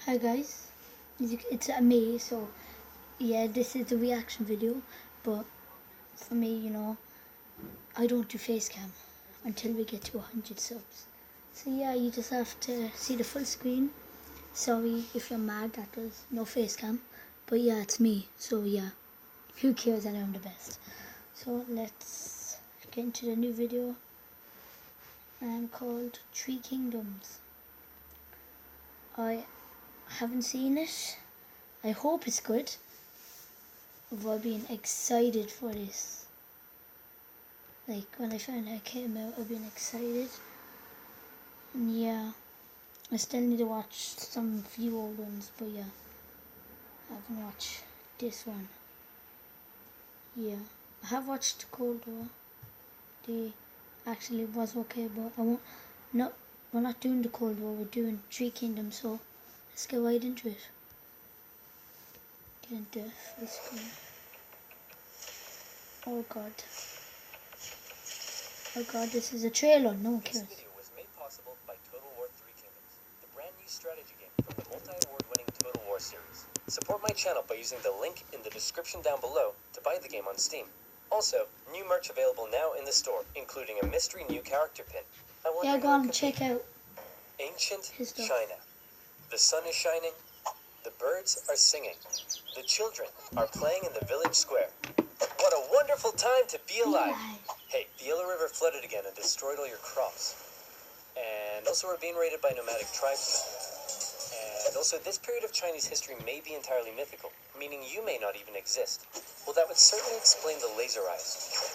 Hi guys, it's me. So yeah, this is a reaction video, but for me, I don't do face cam until we get to 100 subs. So yeah, you just have to see the full screen. Sorry if you're mad that there's no face cam, but yeah, it's me. So yeah, who cares? I know I'm the best. So let's get into the new video. Called Three Kingdoms. I haven't seen it. I hope it's good. I've been excited for this. Like when I found out it came out, I've been excited. And yeah, I still need to watch some few old ones, but yeah, I haven't watched this one. Yeah, I have watched Cold War. They actually was okay, but I won't. Not we're not doing the Cold War. We're doing Three Kingdoms. So let's get right into it. Get into full screen. Oh god. Oh god, this is a trailer. No one cares. This video was made possible by Total War Three Kingdoms, the brand new strategy game from the multi-award-winning Total War series. Support my channel by using the link in the description down below to buy the game on Steam. Also, new merch available now in the store, including a mystery new character pin. Yeah, go on, check out Ancient his stuff. China. The sun is shining, the birds are singing, the children are playing in the village square. What a wonderful time to be alive! Hey, the Yellow River flooded again and destroyed all your crops. And also we're being raided by nomadic tribesmen. And also this period of Chinese history may be entirely mythical, meaning you may not even exist. Well, that would certainly explain the laser eyes.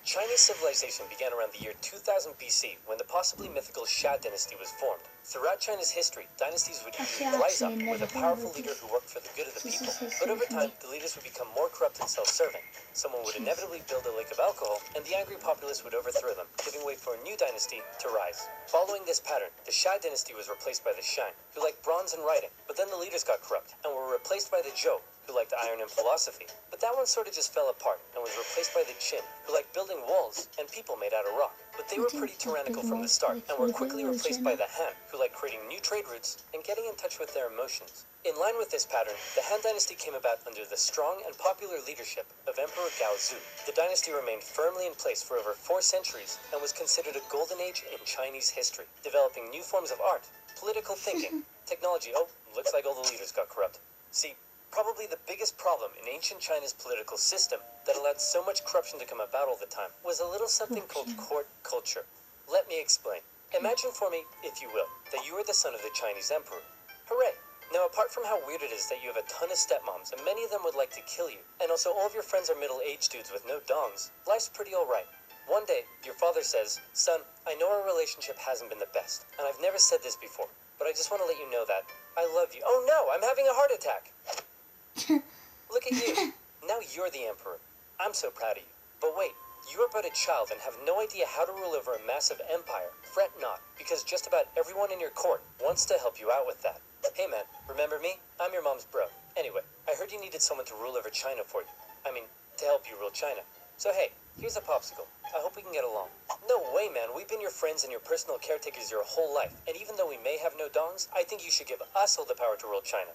Chinese civilization began around the year 2000 BC when the possibly mythical Xia dynasty was formed. Throughout China's history, dynasties would usually rise up with a powerful leader who worked for the good of the people. But over time, the leaders would become more corrupt and self-serving. Someone would inevitably build a lake of alcohol, and the angry populace would overthrow them, giving way for a new dynasty to rise. Following this pattern, the Xia dynasty was replaced by the Shang, who liked bronze and writing. But then the leaders got corrupt, and were replaced by the Zhou, who liked iron and philosophy. But that one sort of just fell apart and was replaced by the Qin, who liked building walls and people made out of rock. But they were pretty tyrannical from the start and were quickly replaced by the Han, who liked creating new trade routes and getting in touch with their emotions. In line with this pattern, the Han dynasty came about under the strong and popular leadership of Emperor Gaozu. The dynasty remained firmly in place for over 4 centuries and was considered a golden age in Chinese history, developing new forms of art, political thinking, technology. Oh, looks like all the leaders got corrupt. See, probably the biggest problem in ancient China's political system that allowed so much corruption to come about all the time was a little something called court culture. Let me explain. Imagine for me, if you will, that you are the son of the Chinese emperor. Hooray! Now, apart from how weird it is that you have a ton of stepmoms and many of them would like to kill you, and also all of your friends are middle-aged dudes with no dongs, life's pretty alright. One day, your father says, "Son, I know our relationship hasn't been the best, and I've never said this before, but I just want to let you know that I love you." Oh no, I'm having a heart attack! Look at you. Now you're the emperor. I'm so proud of you. But wait, you are but a child and have no idea how to rule over a massive empire. Fret not, because just about everyone in your court wants to help you out with that. Hey man, remember me? I'm your mom's bro. Anyway, I heard you needed someone to rule over China for you. I mean, to help you rule China. So hey, here's a popsicle. I hope we can get along. No way, man. We've been your friends and your personal caretakers your whole life. And even though we may have no dongs, I think you should give us all the power to rule China.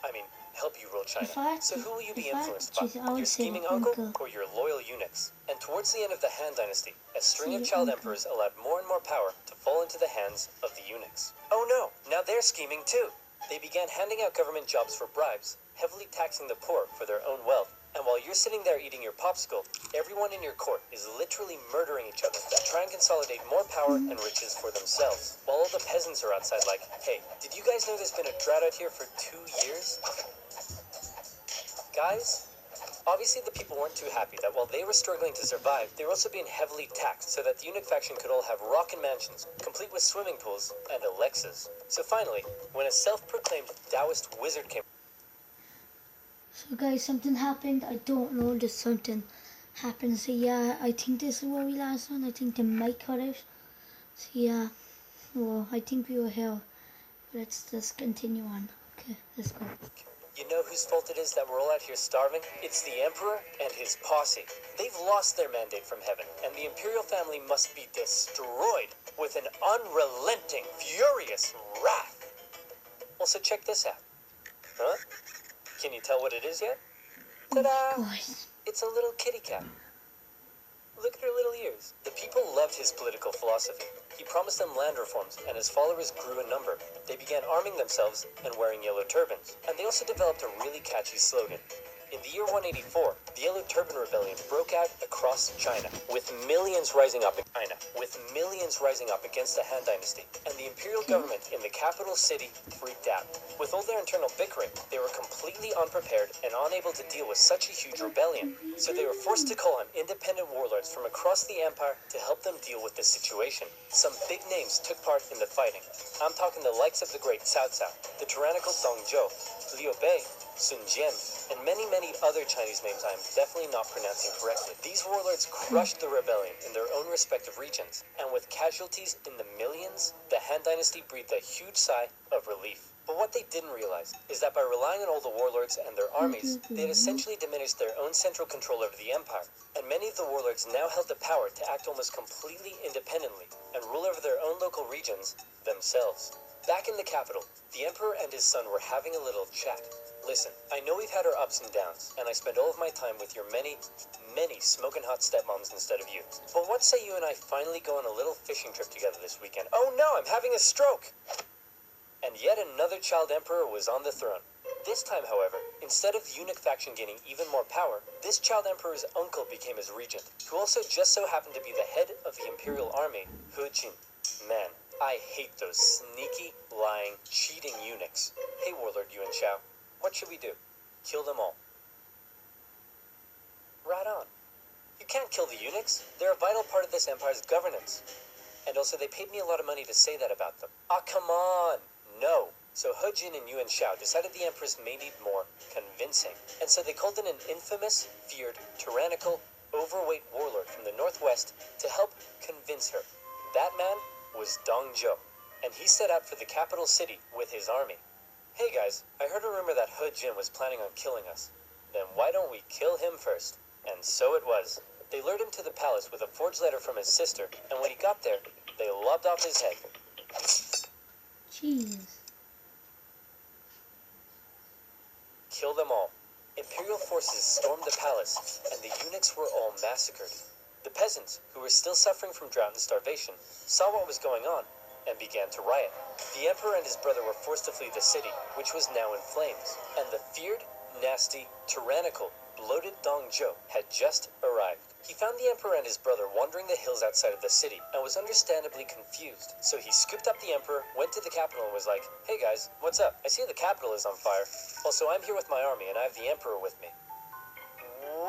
I mean, help you rule China. So who will you be influenced by? Your scheming uncle or your loyal eunuchs? And towards the end of the Han dynasty, a string of child emperors allowed more and more power to fall into the hands of the eunuchs. Oh no, now they're scheming too. They began handing out government jobs for bribes, heavily taxing the poor for their own wealth. And while you're sitting there eating your popsicle, everyone in your court is literally murdering each other to try and consolidate more power and riches for themselves. While all the peasants are outside like, "Hey, did you guys know there's been a drought out here for 2 years?" Guys, obviously the people weren't too happy that while they were struggling to survive, they were also being heavily taxed so that the eunuch faction could all have rockin' mansions, complete with swimming pools and Alexas. So finally, when a self-proclaimed Taoist wizard came... So guys, something happened. I don't know, just something happened. So yeah, I think this is where we last on. I think the mic cut out. So yeah, well, I think we were here. Let's just continue on. Okay, let's go. You know whose fault it is that we're all out here starving? It's the emperor and his posse. They've lost their mandate from heaven, and the imperial family must be destroyed with an unrelenting, furious wrath. Also, check this out. Huh? Can you tell what it is yet? Of Ta-da! course. It's a little kitty cat. Look at her little ears. The people loved his political philosophy. He promised them land reforms, and his followers grew in number. They began arming themselves and wearing yellow turbans. And they also developed a really catchy slogan. In the year 184, the Yellow Turban Rebellion broke out across China, with millions rising up against the Han Dynasty, and the imperial government in the capital city freaked out. With all their internal bickering, they were completely unprepared and unable to deal with such a huge rebellion, so they were forced to call on independent warlords from across the empire to help them deal with the situation. Some big names took part in the fighting. I'm talking the likes of the great Cao Cao, the tyrannical Dong Zhou, Liu Bei, Sun Jian, and many other Chinese names I am definitely not pronouncing correctly. These warlords crushed the rebellion in their own respective regions, and with casualties in the millions, the Han Dynasty breathed a huge sigh of relief. But what they didn't realize is that by relying on all the warlords and their armies, they had essentially diminished their own central control over the empire, and many of the warlords now held the power to act almost completely independently and rule over their own local regions themselves. Back in the capital, the emperor and his son were having a little chat. Listen, I know we've had our ups and downs, and I spend all of my time with your many smoking hot stepmoms instead of you. But what say you and I finally go on a little fishing trip together this weekend? Oh no, I'm having a stroke! And yet another child emperor was on the throne. This time, however, instead of the eunuch faction gaining even more power, this child emperor's uncle became his regent, who also just so happened to be the head of the imperial army, He Jin. Man, I hate those sneaky, lying, cheating eunuchs. Hey warlord Yuan Shao, what should we do? Kill them all. Right on. You can't kill the eunuchs. They're a vital part of this empire's governance. And also they paid me a lot of money to say that about them. Ah, come on! No. So He Jin and Yuan Shao decided the empress may need more convincing. And so they called in an infamous, feared, tyrannical, overweight warlord from the northwest to help convince her. That man was Dong Zhou, and he set out for the capital city with his army. Hey guys, I heard a rumor that He Jin was planning on killing us. Then why don't we kill him first? And so it was. They lured him to the palace with a forged letter from his sister, and when he got there, they lobbed off his head. Jeez. Kill them all. Imperial forces stormed the palace, and the eunuchs were all massacred. The peasants, who were still suffering from drought and starvation, saw what was going on and began to riot. The emperor and his brother were forced to flee the city, which was now in flames, and the feared, nasty, tyrannical, bloated Dong Zhou had just arrived. He found the emperor and his brother wandering the hills outside of the city and was understandably confused. So he scooped up the emperor, went to the capital and was like, "Hey guys, what's up? I see the capital is on fire. Also, I'm here with my army and I have the emperor with me."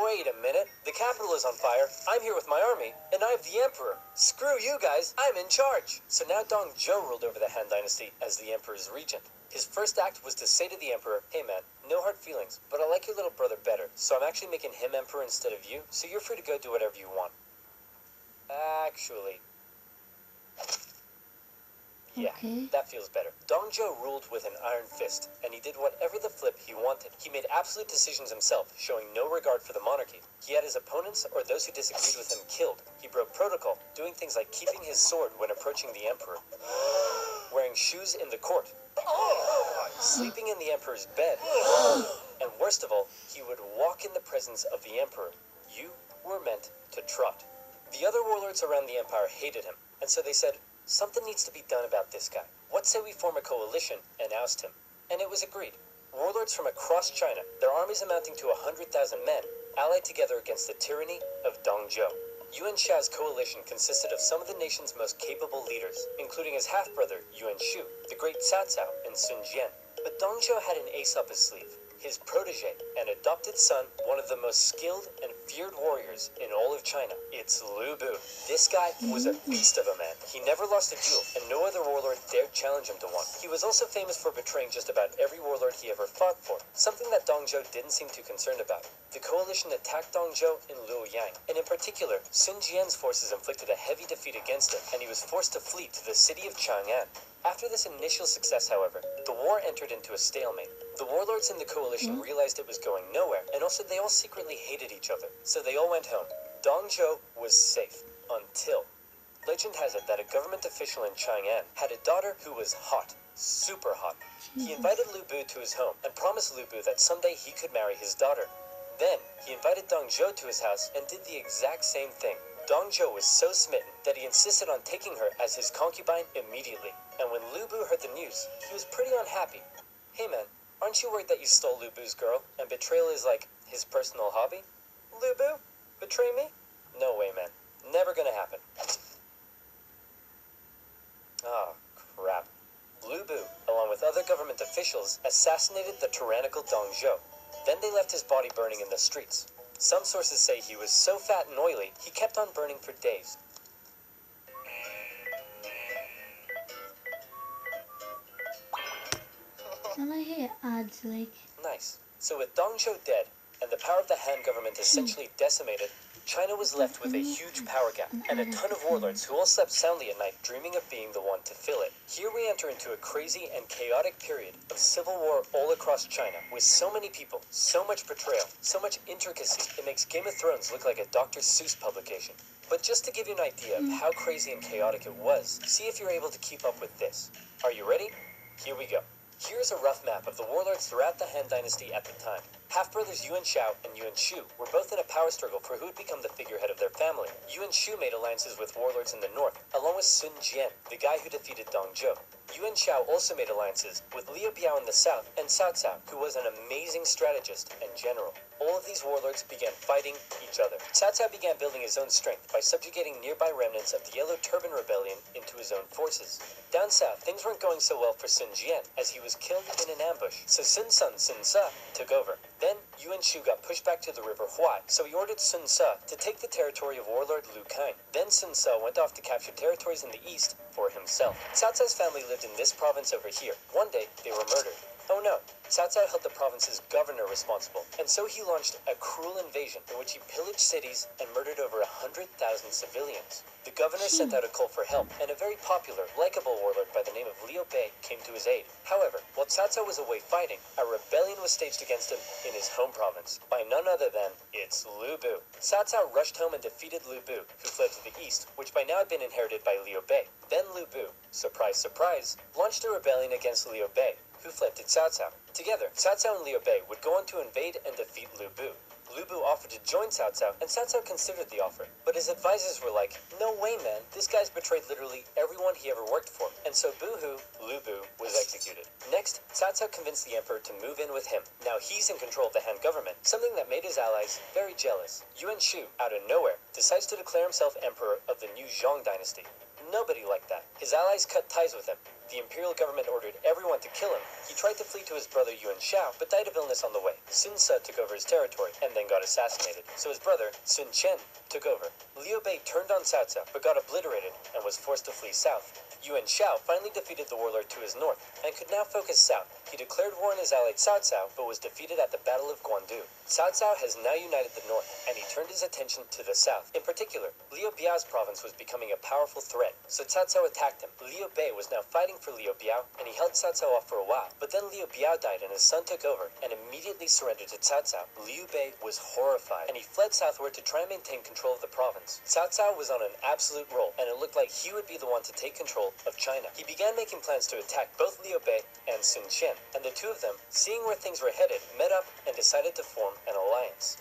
Wait a minute, the capital is on fire, I'm here with my army, and I have the emperor. Screw you guys, I'm in charge. So now Dong Zhou ruled over the Han Dynasty as the emperor's regent. His first act was to say to the emperor, "Hey man, no hard feelings, but I like your little brother better, so I'm actually making him emperor instead of you, so you're free to go do whatever you want." Actually, yeah, Okay. that feels better. Dong Zhou ruled with an iron fist, and he did whatever the flip he wanted. He made absolute decisions himself, showing no regard for the monarchy. He had his opponents or those who disagreed with him killed. He broke protocol, doing things like keeping his sword when approaching the emperor, wearing shoes in the court, sleeping in the emperor's bed, and worst of all, he would walk in the presence of the emperor. You were meant to trot. The other warlords around the empire hated him, and so they said, "Something needs to be done about this guy. What say we form a coalition and oust him?" And it was agreed. Warlords from across China, their armies amounting to 100,000 men, allied together against the tyranny of Dong Zhou. Yuan Shao's coalition consisted of some of the nation's most capable leaders, including his half-brother Yuan Shu, the great Cao Cao, and Sun Jian. But Dong Zhou had an ace up his sleeve. His protege and adopted son, one of the most skilled and feared warriors in all of China. It's Lu Bu. This guy was a beast of a man. He never lost a duel, and no other warlord dared challenge him to one. He was also famous for betraying just about every warlord he ever fought for, something that Dong Zhou didn't seem too concerned about. The coalition attacked Dong Zhou in Luoyang, and in particular, Sun Jian's forces inflicted a heavy defeat against him, and he was forced to flee to the city of Chang'an. After this initial success, however, the war entered into a stalemate. The warlords in the coalition realized it was going nowhere, and also they all secretly hated each other, so they all went home. Dong Zhou was safe, until... Legend has it that a government official in Chang'an had a daughter who was hot, super hot. He Jesus. invited Lu Bu to his home and promised Lu Bu that someday he could marry his daughter. Then, he invited Dong Zhou to his house and did the exact same thing. Dong Zhou was so smitten that he insisted on taking her as his concubine immediately. And when Lu Bu heard the news, he was pretty unhappy. Hey man, aren't you worried that you stole Lu Bu's girl and betrayal is like his personal hobby? Lu Bu? Betray me? No way, man. Never gonna happen. Ah, crap. Lu Bu, along with other government officials, assassinated the tyrannical Dong Zhou. Then they left his body burning in the streets. Some sources say he was so fat and oily, he kept on burning for days. Can I hear ads like... Nice. So with Dong Zhou dead, and the power of the Han government essentially decimated, China was left with a huge power gap, and a ton of warlords who all slept soundly at night dreaming of being the one to fill it. Here we enter into a crazy and chaotic period of civil war all across China, with so many people, so much betrayal, so much intricacy, it makes Game of Thrones look like a Dr. Seuss publication. But just to give you an idea of how crazy and chaotic it was, see if you're able to keep up with this. Are you ready? Here we go. Here's a rough map of the warlords throughout the Han Dynasty at the time. Half-brothers Yuan Shao and Yuan Shu were both in a power struggle for who would become the figurehead of their family. Yuan Shu made alliances with warlords in the north, along with Sun Jian, the guy who defeated Dong Zhou. Yuan Shao also made alliances with Liu Biao in the south and Cao Cao, who was an amazing strategist and general. All of these warlords began fighting each other. Cao Cao began building his own strength by subjugating nearby remnants of the Yellow Turban Rebellion into his own forces. Down south, things weren't going so well for Sun Jian, as he was killed in an ambush, so Sun Sun Sun Ce took over. Then, Yuan Shu got pushed back to the river Huai, so he ordered Sun Ce to take the territory of warlord Lu Kang. Then Sun Ce went off to capture territories in the east for himself. Cao Cao's family lived in this province over here. One day, they were murdered. Oh no, Cao Cao held the province's governor responsible, and so he launched a cruel invasion in which he pillaged cities and murdered over 100,000 civilians. The governor sent out a call for help, and a very popular, likable warlord by the name of Liu Bei came to his aid. However, while Cao Cao was away fighting, a rebellion was staged against him in his home province by none other than it's Lu Bu. Cao Cao rushed home and defeated Lu Bu, who fled to the east, which by now had been inherited by Liu Bei. Then Lu Bu, surprise surprise, launched a rebellion against Liu Bei, who fled to Cao Cao. Together, Cao Cao and Liu Bei would go on to invade and defeat Lu Bu. Lu Bu offered to join Cao Cao, and Cao Cao considered the offer. But his advisors were like, no way man, this guy's betrayed literally everyone he ever worked for. And so boo-hoo, Lu Bu was executed. Next, Cao Cao convinced the emperor to move in with him. Now he's in control of the Han government, something that made his allies very jealous. Yuan Shu, out of nowhere, decides to declare himself emperor of the new Zhong dynasty. Nobody liked that. His allies cut ties with him. The imperial government ordered everyone to kill him. He tried to flee to his brother Yuan Shao, but died of illness on the way. Sun Ce took over his territory, and then got assassinated. So his brother, Sun Chen, took over. Liu Bei turned on Cao Cao, but got obliterated, and was forced to flee south. Yuan Shao finally defeated the warlord to his north, and could now focus south. He declared war on his ally Cao Cao, but was defeated at the Battle of Guandu. Cao Cao has now united the north, and he turned his attention to the south. In particular, Liu Biao's province was becoming a powerful threat, so Cao Cao attacked him. Liu Bei was now fighting for Liu Biao, and he held Cao Cao off for a while. But then Liu Biao died, and his son took over, and immediately surrendered to Cao Cao. Liu Bei was horrified, and he fled southward to try and maintain control of the province. Cao Cao was on an absolute roll, and it looked like he would be the one to take control of China. He began making plans to attack both Liu Bei and Sun Chen, and the two of them, seeing where things were headed, met up and decided to form an alliance.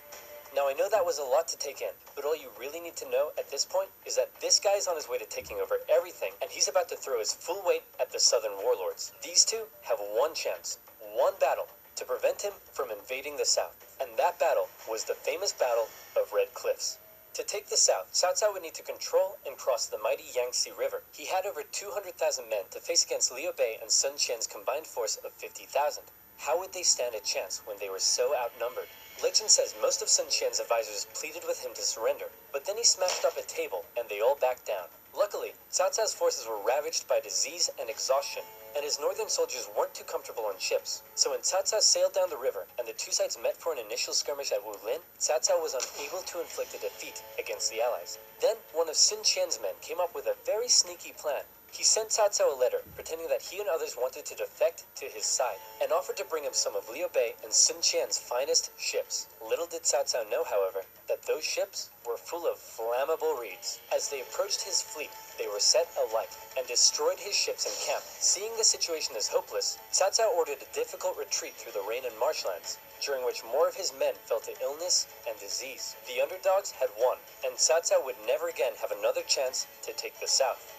Now I know that was a lot to take in, but all you really need to know at this point is that this guy is on his way to taking over everything, and he's about to throw his full weight at the southern warlords. These two have one chance, one battle, to prevent him from invading the south, and that battle was the famous Battle of Red Cliffs. To take the south, Cao Cao would need to control and cross the mighty Yangtze River. He had over 200,000 men to face against Liu Bei and Sun Chen's combined force of 50,000. How would they stand a chance when they were so outnumbered? Legend says most of Sun Chen's advisors pleaded with him to surrender, but then he smashed up a table and they all backed down. Luckily, Cao Cao's forces were ravaged by disease and exhaustion, and his northern soldiers weren't too comfortable on ships. So when Cao Cao sailed down the river and the two sides met for an initial skirmish at Wulin, Cao Cao was unable to inflict a defeat against the allies. Then one of Sun Chen's men came up with a very sneaky plan. He sent Cao Cao a letter, pretending that he and others wanted to defect to his side, and offered to bring him some of Liu Bei and Sun Qian's finest ships. Little did Cao Cao know, however, that those ships were full of flammable reeds. As they approached his fleet, they were set alight and destroyed his ships and camp. Seeing the situation as hopeless, Cao Cao ordered a difficult retreat through the rain and marshlands, during which more of his men fell to illness and disease. The underdogs had won, and Cao Cao would never again have another chance to take the south.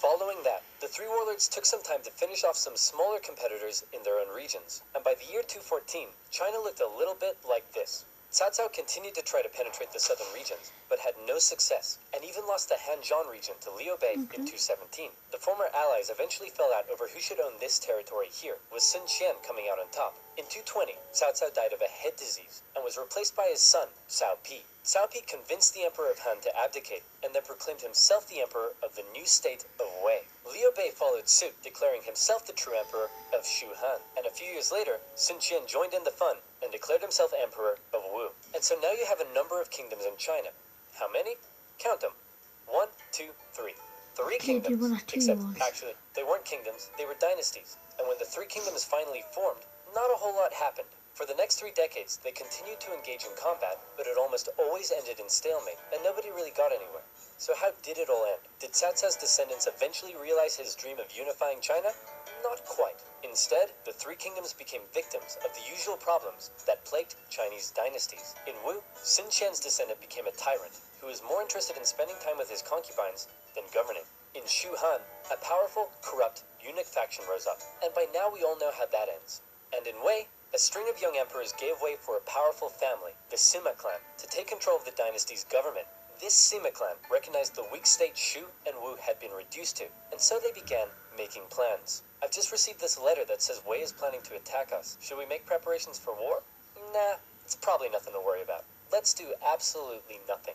Following that, the three warlords took some time to finish off some smaller competitors in their own regions, and by the year 214, China looked a little bit like this. Cao Cao continued to try to penetrate the southern regions, but had no success, and even lost the Hanzhong region to Liu Bei in 217. The former allies eventually fell out over who should own this territory here, with Sun Qian coming out on top. In 220, Cao Cao died of a head disease, and was replaced by his son, Cao Pi. Cao Pi convinced the Emperor of Han to abdicate, and then proclaimed himself the Emperor of the new state of Wei. Liu Bei followed suit, declaring himself the true Emperor of Shu Han, and a few years later, Sun Qian joined in the fun and declared himself Emperor of Wu. And so now you have a number of kingdoms in China. How many? Count them. 1, 2, 3. Three kingdoms, except actually, they weren't kingdoms, they were dynasties. And when the three kingdoms finally formed, not a whole lot happened. For the next 3 decades, they continued to engage in combat, but it almost always ended in stalemate, and nobody really got anywhere. So how did it all end? Did Cao Cao's descendants eventually realize his dream of unifying China? Not quite. Instead, the three kingdoms became victims of the usual problems that plagued Chinese dynasties. In Wu, Sun Qian's descendant became a tyrant, who was more interested in spending time with his concubines than governing. In Shu Han, a powerful, corrupt, eunuch faction rose up, and by now we all know how that ends. And in Wei, a string of young emperors gave way for a powerful family, the Sima clan, to take control of the dynasty's government. This Sima clan recognized the weak state Shu and Wu had been reduced to, and so they began making plans. I've just received this letter that says Wei is planning to attack us. Should we make preparations for war? Nah, it's probably nothing to worry about. Let's do absolutely nothing.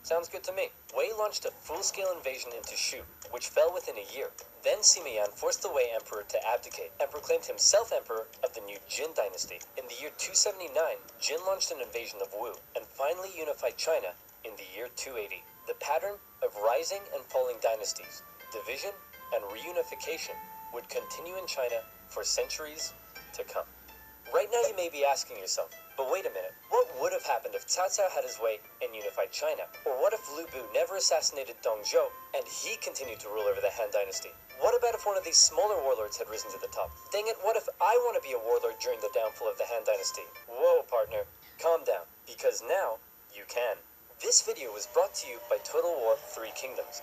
Sounds good to me. Wei launched a full-scale invasion into Shu, which fell within a year. Then Sima Yan forced the Wei emperor to abdicate and proclaimed himself emperor of the new Jin dynasty. In the year 279, Jin launched an invasion of Wu and finally unified China in the year 280. The pattern of rising and falling dynasties, division and reunification would continue in China for centuries to come. Right now you may be asking yourself, but wait a minute, what would have happened if Cao Cao had his way and unified China? Or what if Lu Bu never assassinated Dong Zhou and he continued to rule over the Han dynasty? What about if one of these smaller warlords had risen to the top? Dang it, what if I want to be a warlord during the downfall of the Han dynasty? Whoa, partner, calm down, because now you can. This video was brought to you by Total War 3 Kingdoms.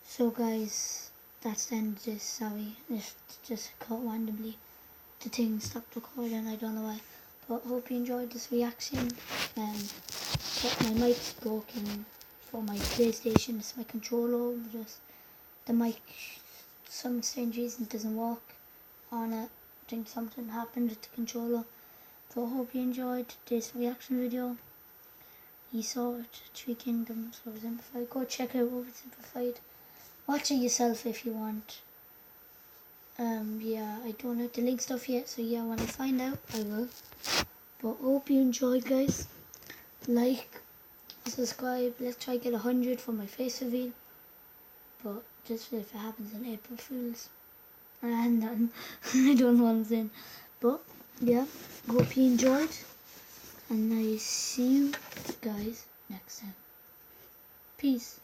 So guys, that's the end of this. Sorry, it just cut randomly. The thing stopped recording, I don't know why. But hope you enjoyed this reaction. But my mic's broken for my PlayStation. It's my controller. Just the mic, some strange reason, doesn't work on it. I think something happened with the controller. So hope you enjoyed this reaction video. You saw it, 3 Kingdoms, Oversimplified. Go check out Oversimplified. Watch it yourself if you want. Yeah, I don't have the link stuff yet, so yeah, when I find out, I will. But hope you enjoyed, guys. Like, subscribe. Let's try to get 100 for my face reveal. But just if it happens in April Fools. And I don't know what I'm saying. But yeah, hope you enjoyed. And I see you guys next time. Peace.